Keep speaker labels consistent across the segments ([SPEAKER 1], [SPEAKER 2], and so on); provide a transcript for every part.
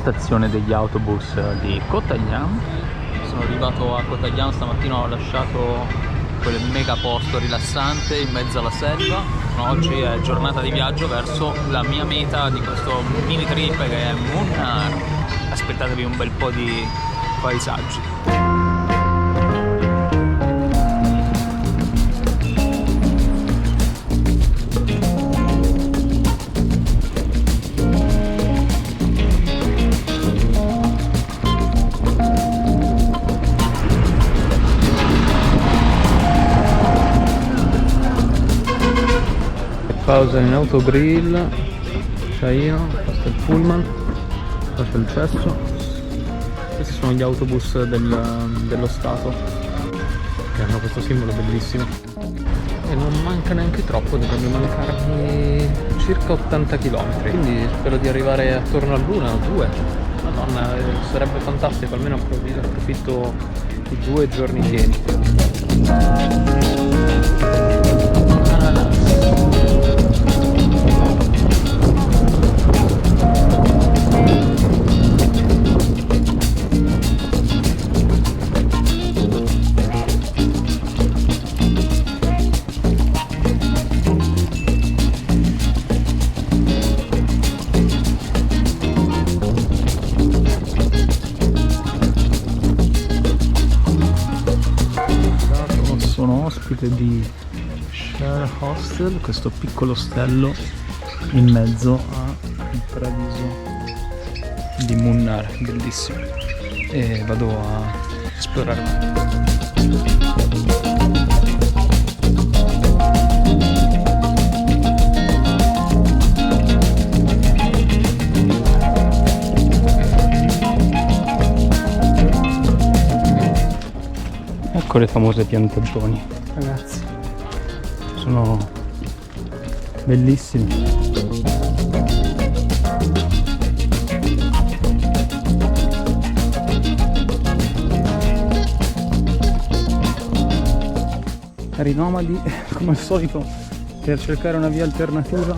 [SPEAKER 1] stazione degli autobus di Kottayam. Sono arrivato a Kottayam stamattina, ho lasciato quel mega posto rilassante in mezzo alla selva. Oggi è giornata di viaggio verso la mia meta di questo mini trip che è Munnar. Aspettatevi un bel po' di paesaggi. 'Pausa in autogrill, ciaino, questo è il pullman, qua c'è il cesso. Questi sono gli autobus dello Stato che hanno questo simbolo bellissimo. E non manca neanche troppo, dovrebbe mancarmi circa 80 km, quindi spero di arrivare attorno all'1 o 2. Madonna, sarebbe fantastico, almeno approfitto di 2 giorni pieni. Sono ospite di Share Hostel, questo piccolo ostello in mezzo al paradiso di Munnar, bellissimo, e vado a esplorare. Ecco le famose piantagioni, ragazzi, sono bellissime. Cari nomadi, come al solito, per cercare una via alternativa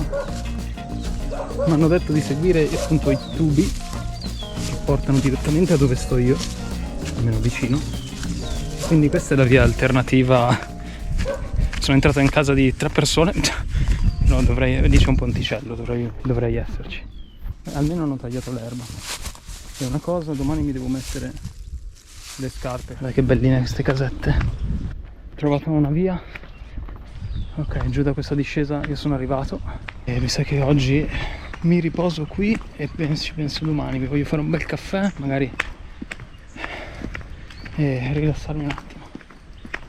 [SPEAKER 1] mi hanno detto di seguire appunto i tubi che portano direttamente a dove sto io, almeno vicino. Quindi questa è la via alternativa. Sono entrato in casa di 3 persone. No, lì c'è un ponticello, dovrei esserci. Almeno hanno tagliato l'erba. È una cosa, domani mi devo mettere le scarpe. Guarda che belline queste casette. Ho trovato una via. Ok, giù da questa discesa io sono arrivato. E mi sa che oggi mi riposo qui e penso domani. Vi voglio fare un bel caffè, magari, e rilassarmi un attimo,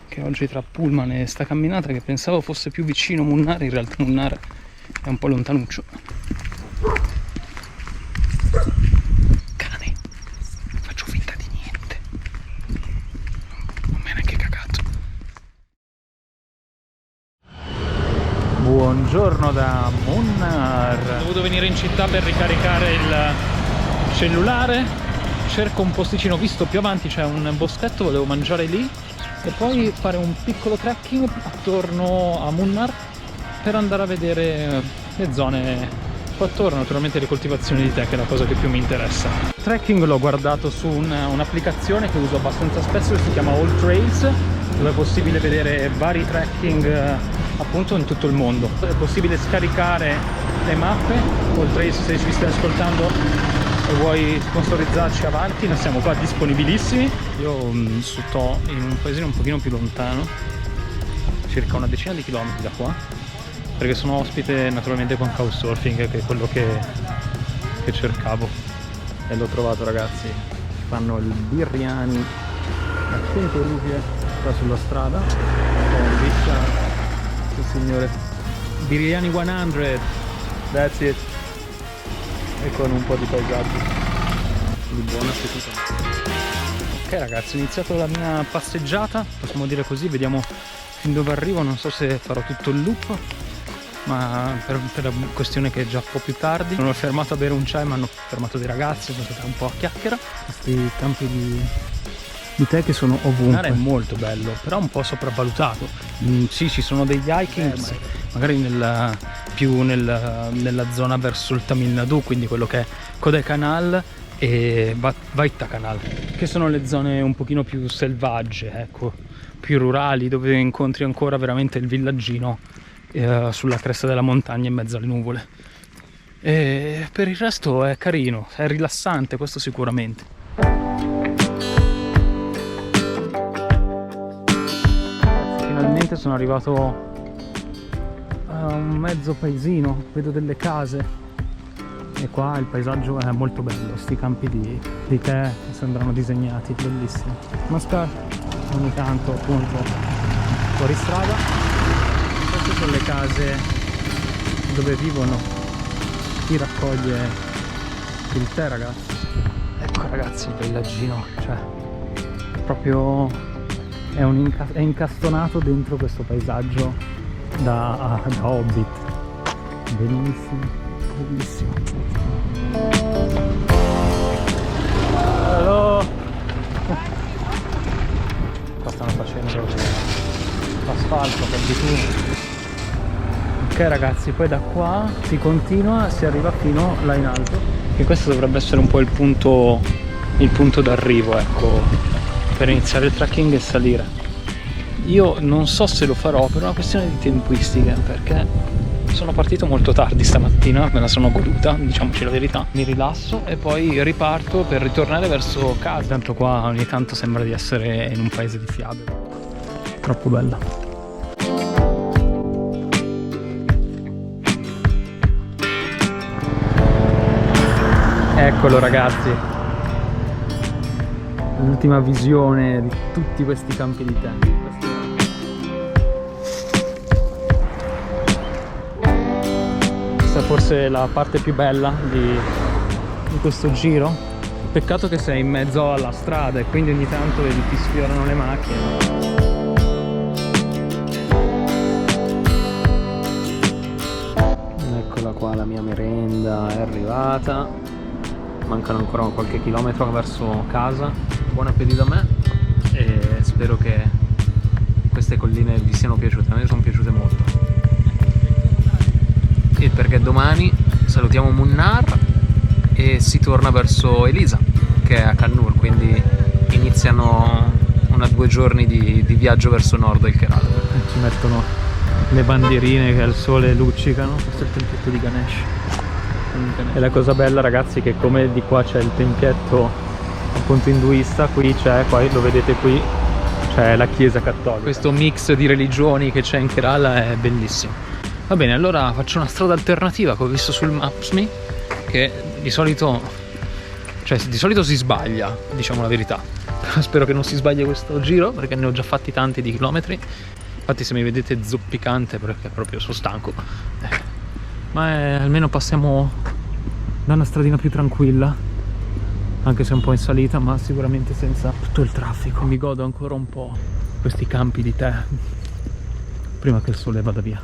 [SPEAKER 1] che oggi tra pullman e sta camminata, che pensavo fosse più vicino Munnar, in realtà Munnar è un po' lontanuccio. Cane, faccio finta di niente, non mi è neanche cagato. Buongiorno da Munnar. Ho dovuto venire in città per ricaricare il cellulare. Cerco un posticino, visto più avanti c'è un boschetto, volevo mangiare lì e poi fare un piccolo trekking attorno a Munnar per andare a vedere le zone qua attorno, naturalmente le coltivazioni di tè, che è la cosa che più mi interessa. Il trekking l'ho guardato su un'applicazione che uso abbastanza spesso, che si chiama All Trails, dove è possibile vedere vari trekking appunto in tutto il mondo. È possibile scaricare le mappe. All Trails, se ci stai ascoltando e vuoi sponsorizzarci avanti, noi siamo qua disponibilissimi. Io sto in un paesino un pochino più lontano, circa una decina di chilometri da qua, perché sono ospite naturalmente con Couchsurfing, che è quello che cercavo, e l'ho trovato, ragazzi. Fanno il birriani a 100 rupie qua sulla strada, con Viccia, il signore. Birriani 100, that's it. E con un po' di paesaggio di buona appetito. Ok ragazzi, ho iniziato la mia passeggiata, possiamo dire così, vediamo fin dove arrivo. Non so se farò tutto il loop, ma per la questione che è già un po' più tardi. Non ho fermato a bere un chai, ma hanno fermato dei ragazzi, sono stato un po' a chiacchiera. Questi campi di tè che sono ovunque. È molto bello, però un po' sopravvalutato. Sì, ci sono degli hiking, magari nella zona verso il Tamil Nadu, quindi quello che è Kodaikanal, e Vaitakanal, che sono le zone un pochino più selvagge, ecco, più rurali, dove incontri ancora veramente il villaggino sulla cresta della montagna in mezzo alle nuvole. E per il resto è carino, è rilassante, questo sicuramente. Finalmente sono arrivato a un mezzo paesino, vedo delle case e qua il paesaggio è molto bello, sti campi di tè sembrano disegnati, bellissimi. Mascar, ogni tanto appunto fuori strada. Queste sono le case dove vivono chi raccoglie il tè, ragazzi. Ecco ragazzi il villaggino, cioè proprio è incastonato dentro questo paesaggio da Hobbit. Bellissimo, bellissimo. Hello. Qua stanno facendo l'asfalto per di tu. Ok ragazzi, poi da qua si continua, si arriva fino là in alto, e questo dovrebbe essere un po' il punto d'arrivo, ecco, per iniziare il trekking e salire. Io non so se lo farò per una questione di tempistiche, perché sono partito molto tardi stamattina, me la sono goduta, diciamoci la verità. Mi rilasso e poi riparto per ritornare verso casa. Tanto qua ogni tanto sembra di essere in un paese di fiabe. Troppo bella. Eccolo ragazzi, l'ultima visione di tutti questi campi di tè. Questa è forse la parte più bella di questo giro. Peccato che sei in mezzo alla strada e quindi ogni tanto vedi ti sfiorano le macchine. Eccola qua, la mia merenda è arrivata. Mancano ancora qualche chilometro verso casa. Buon appetito a me e spero che queste colline vi siano piaciute. A me sono piaciute molto. E perché domani salutiamo Munnar e si torna verso Elisa, che è a Kannur, quindi iniziano 2 giorni di viaggio verso nord del Kerala. Ci mettono le bandierine che al sole luccicano. Questo è il tempietto di Ganesh. E la cosa bella ragazzi, che come di qua c'è il tempietto appunto induista, qui c'è, poi lo vedete qui, c'è la chiesa cattolica. Questo mix di religioni che c'è in Kerala è bellissimo. Va bene, allora faccio una strada alternativa che ho visto sul Maps.me, che di solito si sbaglia, diciamo la verità. Però spero che non si sbagli questo giro, perché ne ho già fatti tanti di chilometri. Infatti se mi vedete zoppicante perché proprio sono stanco, ma almeno passiamo da una stradina più tranquilla, anche se un po' in salita, ma sicuramente senza tutto il traffico. Mi godo ancora un po' questi campi di tè prima che il sole vada via.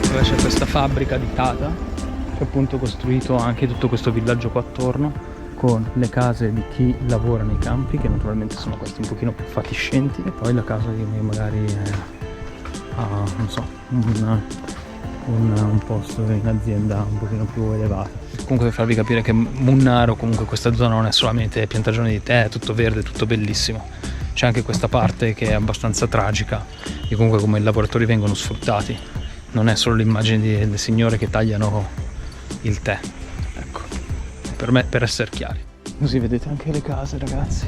[SPEAKER 1] Dove c'è questa fabbrica di Tata, che ha appunto costruito anche tutto questo villaggio qua attorno, con le case di chi lavora nei campi, che naturalmente sono questi un pochino più fatiscenti, e poi la casa di magari non so, un posto in azienda un pochino più elevata. Comunque per farvi capire che Munnar, o comunque questa zona, non è solamente piantagione di tè, è tutto verde, tutto bellissimo. C'è anche questa parte che è abbastanza tragica, di comunque come i lavoratori vengono sfruttati. Non è solo l'immagine delle signore che tagliano il tè, ecco, per essere chiari. Così vedete anche le case ragazzi,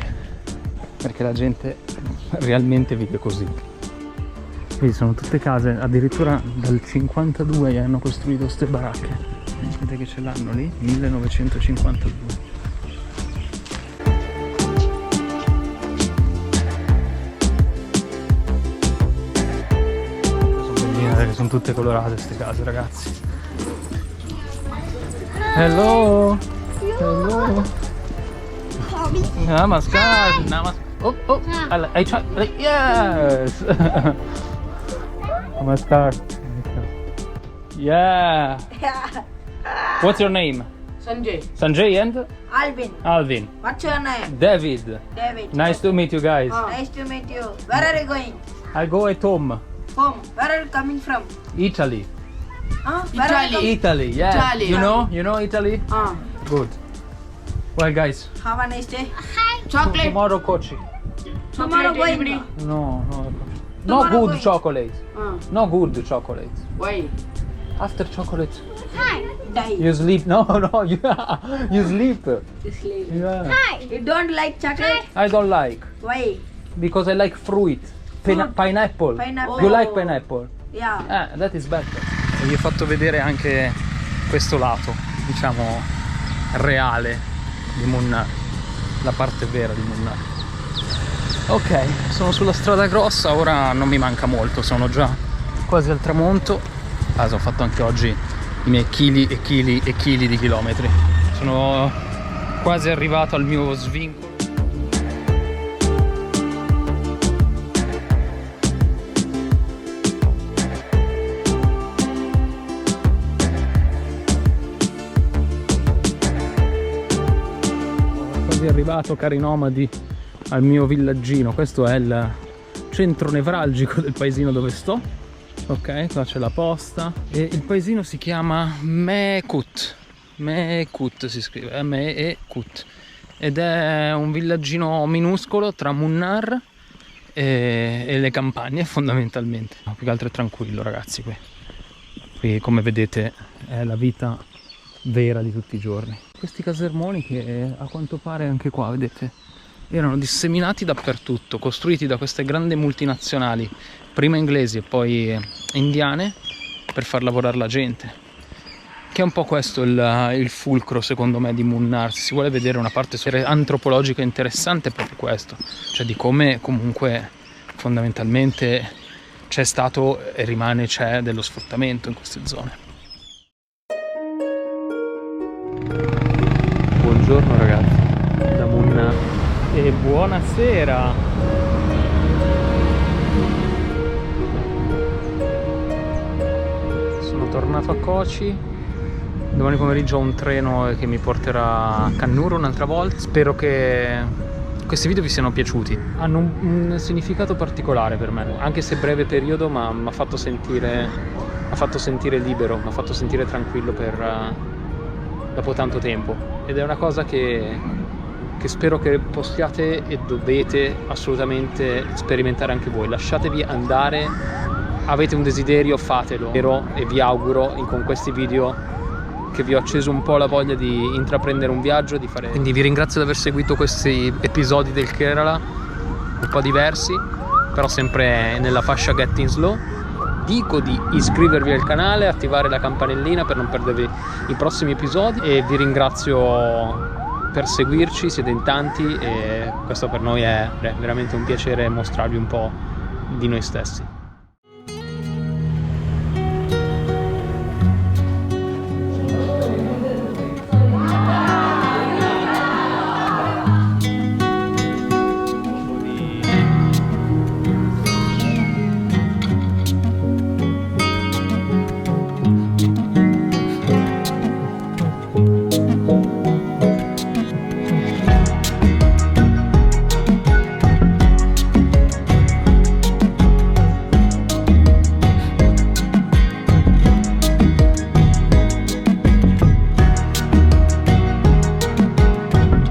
[SPEAKER 1] perché la gente realmente vive così. Quindi sono tutte case, addirittura dal 52 hanno costruito queste baracche. Vedete che ce l'hanno lì? 1952. Sono belline perché sono tutte colorate queste case ragazzi. Hello! Hello! Namaskar! Oh! I try. Yes! Namaskar. Yeah. What's your name?
[SPEAKER 2] Sanjay.
[SPEAKER 1] Sanjay and?
[SPEAKER 2] Alvin.
[SPEAKER 1] Alvin.
[SPEAKER 2] What's your name?
[SPEAKER 1] David.
[SPEAKER 2] David.
[SPEAKER 1] Nice to meet you guys.
[SPEAKER 2] Nice to meet you. Where are you going?
[SPEAKER 1] I go at home.
[SPEAKER 2] Home. Where are you coming from?
[SPEAKER 1] Italy.
[SPEAKER 2] Italy.
[SPEAKER 1] Italy, yeah.
[SPEAKER 2] Italy.
[SPEAKER 1] You know Italy? Good. Well, guys,
[SPEAKER 2] Have a nice day.
[SPEAKER 3] Chocolate.
[SPEAKER 1] tomorrow Kochi.
[SPEAKER 2] Tomorrow going.
[SPEAKER 3] delivery.
[SPEAKER 1] No, no
[SPEAKER 2] Tomorrow
[SPEAKER 1] good
[SPEAKER 2] going.
[SPEAKER 1] chocolate.
[SPEAKER 3] Ah,
[SPEAKER 1] No good chocolate.
[SPEAKER 3] why?
[SPEAKER 1] After chocolate,
[SPEAKER 2] Die.
[SPEAKER 1] you sleep. No, you sleep.
[SPEAKER 3] This lady.
[SPEAKER 1] Yeah.
[SPEAKER 2] You don't like chocolate?
[SPEAKER 1] I don't like
[SPEAKER 2] Why?
[SPEAKER 1] because I like fruit. Pineapple.
[SPEAKER 2] Pineapple.
[SPEAKER 1] You like pineapple?
[SPEAKER 2] Yeah.
[SPEAKER 1] That is better. E vi ho fatto vedere anche questo lato, diciamo, reale di Munnar, la parte vera di Munnar. Ok, sono sulla strada grossa, ora non mi manca molto, sono già quasi al tramonto. Ho fatto anche oggi i miei chili e chili e chili di chilometri. Sono quasi arrivato al mio svincolo. Arrivato, cari nomadi, al mio villaggino. Questo è il centro nevralgico del paesino dove sto. Ok, qua c'è la posta e il paesino si chiama Mekut. Mekut si scrive Mekut ed è un villaggino minuscolo tra Munnar e le campagne, fondamentalmente. Più che altro è tranquillo, ragazzi. Qui come vedete è la vita vera di tutti i giorni. Questi casermoni che a quanto pare anche qua, vedete, erano disseminati dappertutto, costruiti da queste grandi multinazionali, prima inglesi e poi indiane, per far lavorare la gente. Che è un po' questo il fulcro, secondo me, di Munnar. Se si vuole vedere una parte antropologica interessante è proprio questo, cioè di come comunque fondamentalmente c'è stato e c'è dello sfruttamento in queste zone. Buongiorno ragazzi, da Munnar e buonasera! Sono tornato a Kochi, domani pomeriggio ho un treno che mi porterà a Kannur un'altra volta. Spero che questi video vi siano piaciuti. Hanno un significato particolare per me, anche se breve periodo, ma mi ha fatto sentire libero, mi ha fatto sentire tranquillo dopo tanto tempo. Ed è una cosa che spero che possiate e dovete assolutamente sperimentare anche voi. Lasciatevi andare, avete un desiderio, fatelo. E vi auguro con questi video che vi ho acceso un po' la voglia di intraprendere un viaggio, di fare. Quindi vi ringrazio di aver seguito questi episodi del Kerala, un po' diversi, però sempre nella fascia Getting Slow. Dico di iscrivervi al canale, attivare la campanellina per non perdervi i prossimi episodi e vi ringrazio per seguirci, siete in tanti e questo per noi è veramente un piacere mostrarvi un po' di noi stessi.